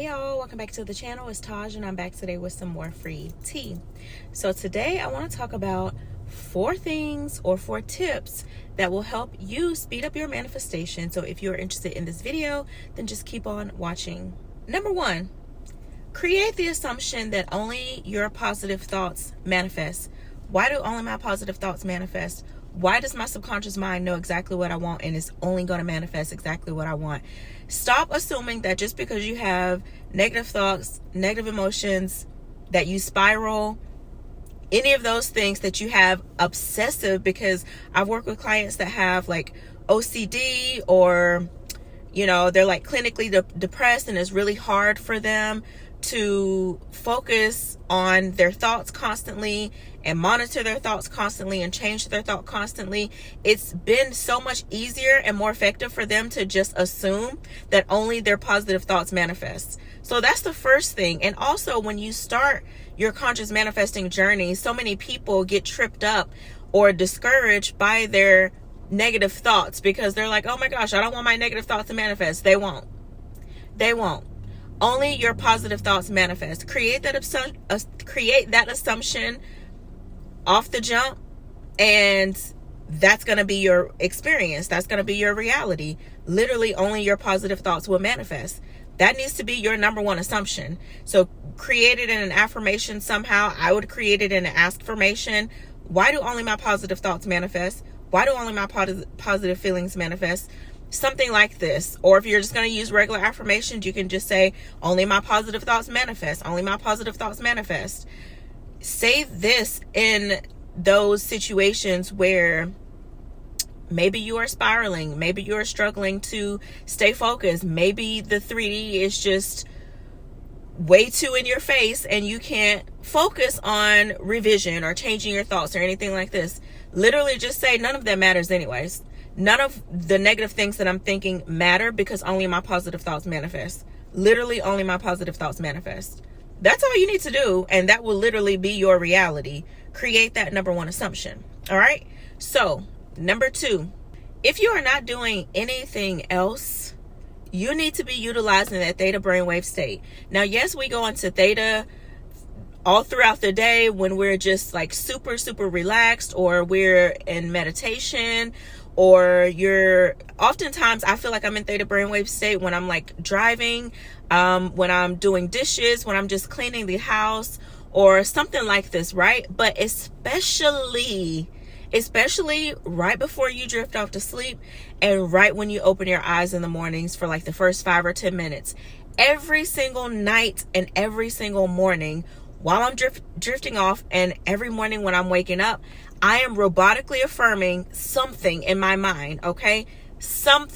Hey y'all, welcome back to the channel. It's Taj and I'm back today with some more free tea. So today I want to talk about 4 things or 4 tips that will help you speed up your manifestation. So if you're interested in this video, then just keep on watching. Number 1, create the assumption that only your positive thoughts manifest. Why do only my positive thoughts manifest? Why does my subconscious mind know exactly what I want and is only going to manifest exactly what I want? Stop assuming that just because you have negative thoughts, negative emotions, that you spiral, any of those things, that you have obsessive, because I've worked with clients that have like OCD, or, you know, they're like clinically depressed and it's really hard for them to focus on their thoughts constantly and monitor their thoughts constantly and change their thought constantly. It's been so much easier and more effective for them to just assume that only their positive thoughts manifest. So that's the first thing. And also, when you start your conscious manifesting journey, so many people get tripped up or discouraged by their negative thoughts because they're like, oh my gosh, I don't want my negative thoughts to manifest. They won't. Only your positive thoughts manifest. Create that assumption off the jump, and that's going to be your experience. That's going to be your reality. Literally, only your positive thoughts will manifest. That needs to be your number 1 assumption. So create it in an affirmation somehow. I would create it in an affirmation. Why do only my positive thoughts manifest? Why do only my positive feelings manifest? Something like this. Or if you're just going to use regular affirmations, you can just say, only my positive thoughts manifest. Only my positive thoughts manifest. Say this in those situations where maybe you are spiraling. Maybe you're struggling to stay focused. Maybe the 3D is just way too in your face and you can't focus on revision or changing your thoughts or anything like this. Literally just say, none of that matters anyways. None of the negative things that I'm thinking matter because only my positive thoughts manifest. Literally, only my positive thoughts manifest. That's all you need to do, and that will literally be your reality. Create that number 1 assumption. All right? So, number 2, if you are not doing anything else, you need to be utilizing that theta brainwave state. Now, yes, we go into theta all throughout the day when we're just like super, super relaxed, or we're in meditation, or oftentimes I feel like I'm in theta brainwave state when I'm like driving, when I'm doing dishes, when I'm just cleaning the house or something like this, right? But especially right before you drift off to sleep and right when you open your eyes in the mornings for like the first 5 or 10 minutes, every single night and every single morning while I'm drifting off, and every morning when I'm waking up, I am robotically affirming something in my mind, okay? Some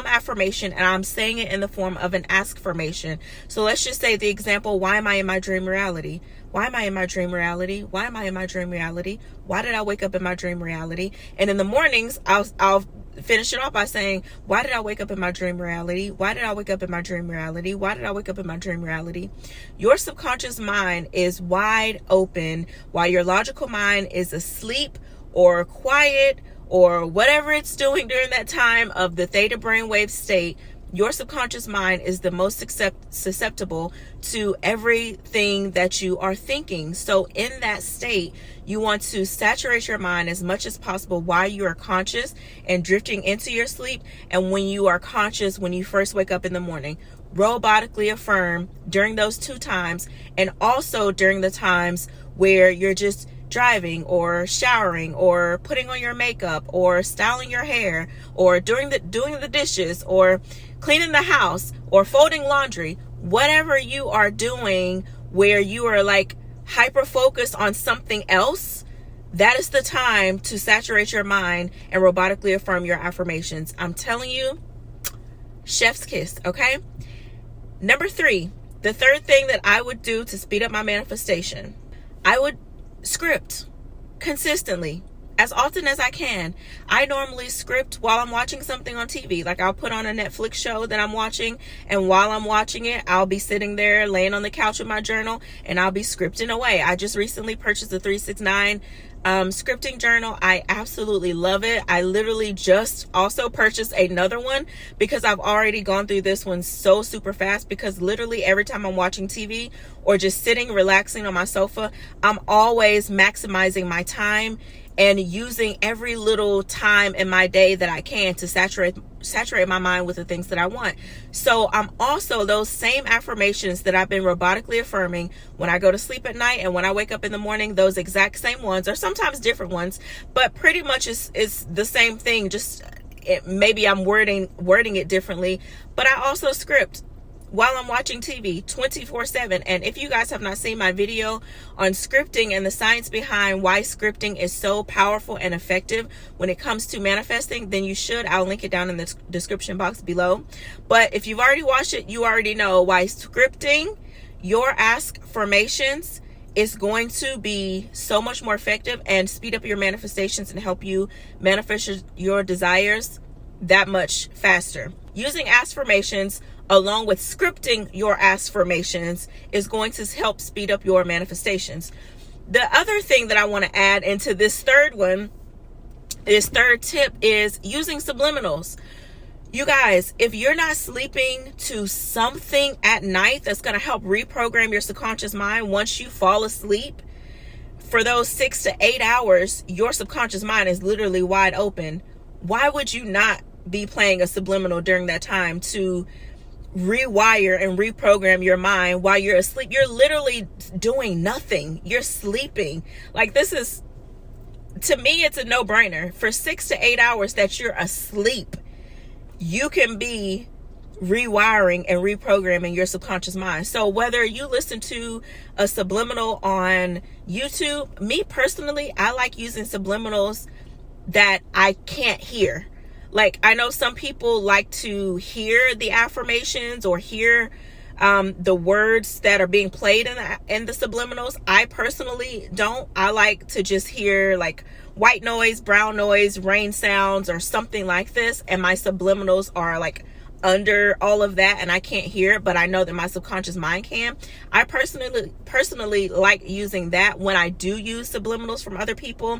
affirmation, and I'm saying it in the form of an ask-formation. So let's just say the example, why am I in my dream reality? Why am I in my dream reality? Why am I in my dream reality? Why did I wake up in my dream reality? And in the mornings, I'll finish it off by saying, why did I wake up in my dream reality? Why did I wake up in my dream reality? Why did I wake up in my dream reality? Your subconscious mind is wide open while your logical mind is asleep or quiet or whatever it's doing during that time of the theta brainwave state. Your subconscious mind is the most susceptible to everything that you are thinking. So in that state, you want to saturate your mind as much as possible while you are conscious and drifting into your sleep. And when you are conscious, when you first wake up in the morning, robotically affirm during those 2 times, and also during the times where you're just driving or showering or putting on your makeup or styling your hair or doing the dishes or cleaning the house or folding laundry. Whatever you are doing where you are like hyper focused on something else, that is the time to saturate your mind and robotically affirm your affirmations. I'm telling you, chef's kiss, okay? Number 3, the third thing that I would do to speed up my manifestation, I would script consistently. as often as I can. I normally script while I'm watching something on TV. Like, I'll put on a Netflix show that I'm watching, and while I'm watching it, I'll be sitting there laying on the couch with my journal, and I'll be scripting away. I just recently purchased a 369 scripting journal. I absolutely love it. I literally just also purchased another one because I've already gone through this one so super fast, because literally every time I'm watching TV or just sitting relaxing on my sofa, I'm always maximizing my time and using every little time in my day that I can to saturate my mind with the things that I want. So I'm also, those same affirmations that I've been robotically affirming when I go to sleep at night and when I wake up in the morning, those exact same ones, or sometimes different ones, but pretty much it's the same thing. Just maybe I'm wording it differently, but I also script while I'm watching TV 24/7. And if you guys have not seen my video on scripting and the science behind why scripting is so powerful and effective when it comes to manifesting, then you should. I'll link it down in the description box below. But if you've already watched it, you already know why scripting your affirmations is going to be so much more effective and speed up your manifestations and help you manifest your desires that much faster. Using affirmations along with scripting your affirmations is going to help speed up your manifestations. The other thing that I want to add into this third tip is using subliminals. You guys, if you're not sleeping to something at night that's going to help reprogram your subconscious mind once you fall asleep, for those 6 to 8 hours, your subconscious mind is literally wide open. Why would you not be playing a subliminal during that time to rewire and reprogram your mind while you're asleep? You're literally doing nothing. You're sleeping. Like, this is, to me, it's a no-brainer. For 6 to 8 hours that you're asleep, you can be rewiring and reprogramming your subconscious mind. So whether you listen to a subliminal on YouTube, me personally, I like using subliminals that I can't hear. Like, I know some people like to hear the affirmations or hear the words that are being played in the subliminals. I personally don't. I like to just hear like white noise, brown noise, rain sounds, or something like this. And my subliminals are like under all of that, and I can't hear it, but I know that my subconscious mind can. I personally like using that when I do use subliminals from other people.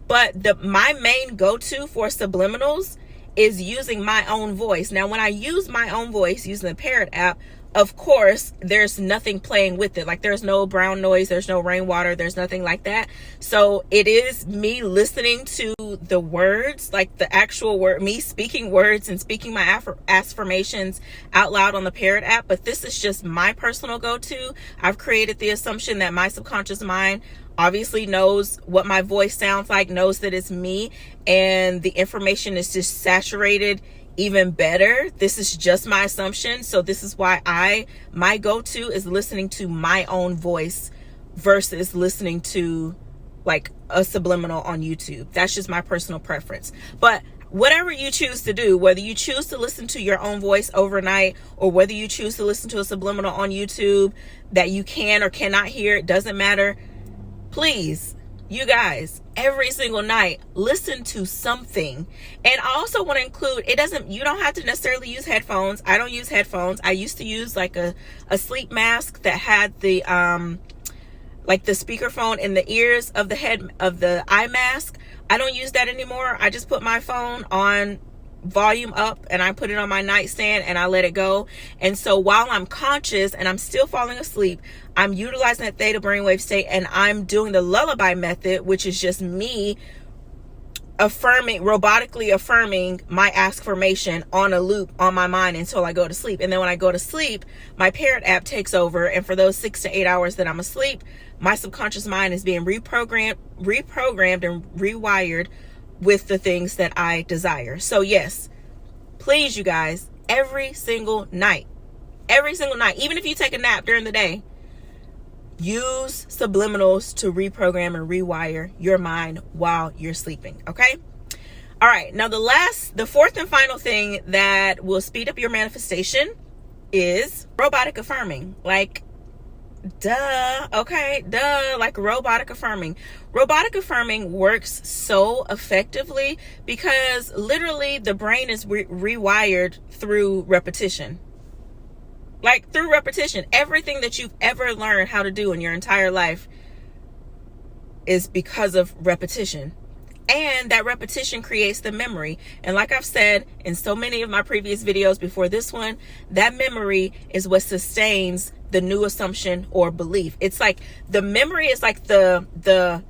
But my main go-to for subliminals is using my own voice. Now, when I use my own voice using the Parrot app, of course, there's nothing playing with it. Like, there's no brown noise, there's no rainwater, there's nothing like that. So it is me listening to the words, like the actual word, me speaking words and speaking my affirmations out loud on the Parrot app. But this is just my personal go-to. I've created the assumption that my subconscious mind obviously knows what my voice sounds like, knows that it's me, and the information is just saturated even better. This is just my assumption. So this is why my go-to is listening to my own voice versus listening to like a subliminal on YouTube. That's just my personal preference. But whatever you choose to do, whether you choose to listen to your own voice overnight or whether you choose to listen to a subliminal on YouTube that you can or cannot hear, it doesn't matter. Please, you guys, every single night, listen to something. And I also want to include, you don't have to necessarily use headphones. I don't use headphones. I used to use like a sleep mask that had the like the speakerphone in the ears of the head of the eye mask. I don't use that anymore. I just put my phone on volume up and I put it on my nightstand and I let it go. And so while I'm conscious and I'm still falling asleep, I'm utilizing that theta brainwave state and I'm doing the lullaby method, which is just me robotically affirming my affirmation on a loop on my mind until I go to sleep. And then when I go to sleep, my Parrot app takes over, and for those 6 to 8 hours that I'm asleep, my subconscious mind is being reprogrammed and rewired with the things that I desire. So yes, please, you guys, every single night, even if you take a nap during the day, use subliminals to reprogram and rewire your mind while you're sleeping. Okay. All right. Now the fourth and final thing that will speed up your manifestation is robotic affirming. Like, Duh. Okay. Duh. Like robotic affirming. Robotic affirming works so effectively because literally the brain is rewired through repetition. Like through repetition. Everything that you've ever learned how to do in your entire life is because of repetition. And that repetition creates the memory. And like I've said in so many of my previous videos before this one, that memory is what sustains the new assumption or belief. It's like the memory is like the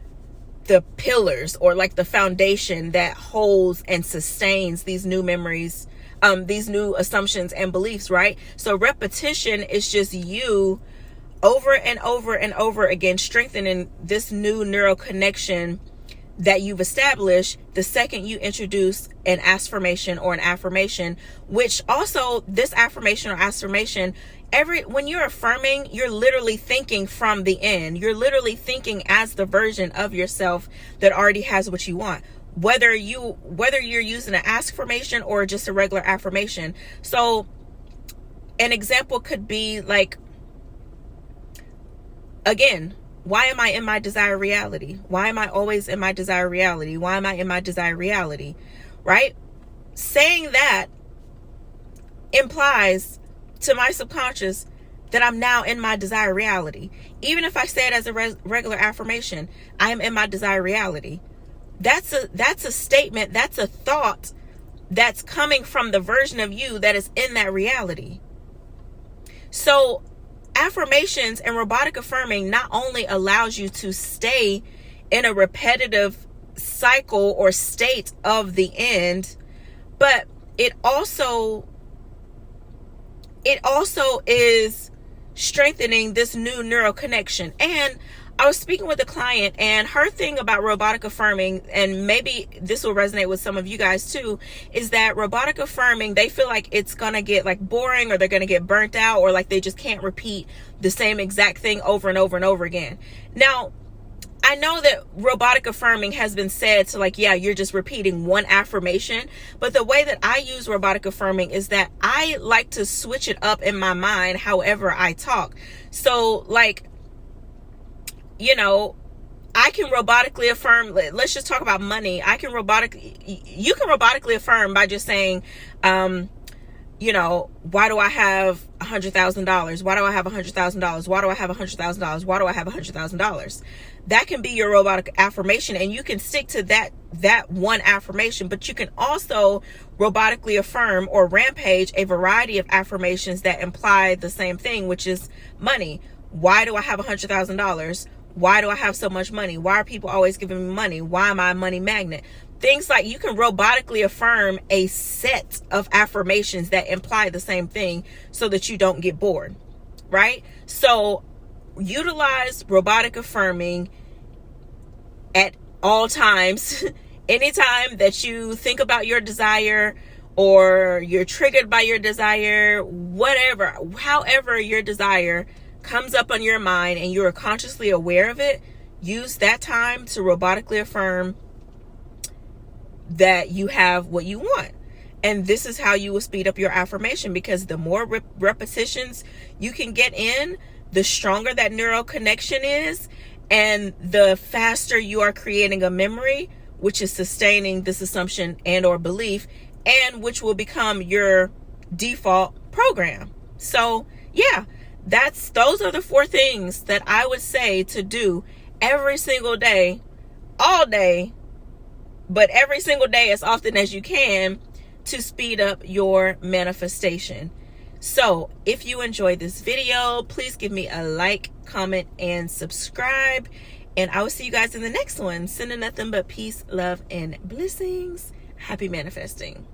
pillars or like the foundation that holds and sustains these new memories, these new assumptions and beliefs, right? So repetition is just you over and over and over again strengthening this new neural connection that you've established the second you introduce an affirmation or an affirmation, which also this affirmation or affirmation, when you're affirming, you're literally thinking from the end. You're literally thinking as the version of yourself that already has what you want. Whether you're using an affirmation or just a regular affirmation. So an example could be like, again, why am I in my desired reality? Why am I always in my desired reality? Why am I in my desired reality? Right? Saying that implies to my subconscious that I'm now in my desired reality. Even if I say it as a regular affirmation, I am in my desired reality. That's a statement, that's a thought that's coming from the version of you that is in that reality. So affirmations and robotic affirming not only allows you to stay in a repetitive cycle or state of the end, but it also is strengthening this new neural connection. And I was speaking with a client, and her thing about robotic affirming, and maybe this will resonate with some of you guys too, is that robotic affirming, they feel like it's gonna get like boring, or they're gonna get burnt out, or like they just can't repeat the same exact thing over and over and over again. Now, I know that robotic affirming has been said to like, yeah, you're just repeating one affirmation. But the way that I use robotic affirming is that I like to switch it up in my mind however I talk. So like, you know, I can robotically affirm. Let's just talk about money. You can robotically affirm by just saying, you know, why do I have $100,000? Why do I have $100,000? Why do I have $100,000? Why do I have $100,000? That can be your robotic affirmation, and you can stick to that one affirmation, but you can also robotically affirm or rampage a variety of affirmations that imply the same thing, which is money. Why do I have $100,000? Why do I have so much money? Why are people always giving me money? Why am I a money magnet? Things like, you can robotically affirm a set of affirmations that imply the same thing so that you don't get bored, right? So utilize robotic affirming at all times. Anytime that you think about your desire, or you're triggered by your desire, however your desire comes up on your mind and you are consciously aware of it, use that time to robotically affirm that you have what you want. And this is how you will speed up your affirmation, because the more repetitions you can get in, the stronger that neural connection is, and the faster you are creating a memory, which is sustaining this assumption and or belief, and which will become your default program. So yeah, those are the 4 things that I would say to do every single day, all day, but every single day as often as you can, to speed up your manifestation. So if you enjoyed this video, please give me a like, comment, and subscribe. And I will see you guing in the next one. Sending nothing but peace, love, and blessings. Happy manifesting.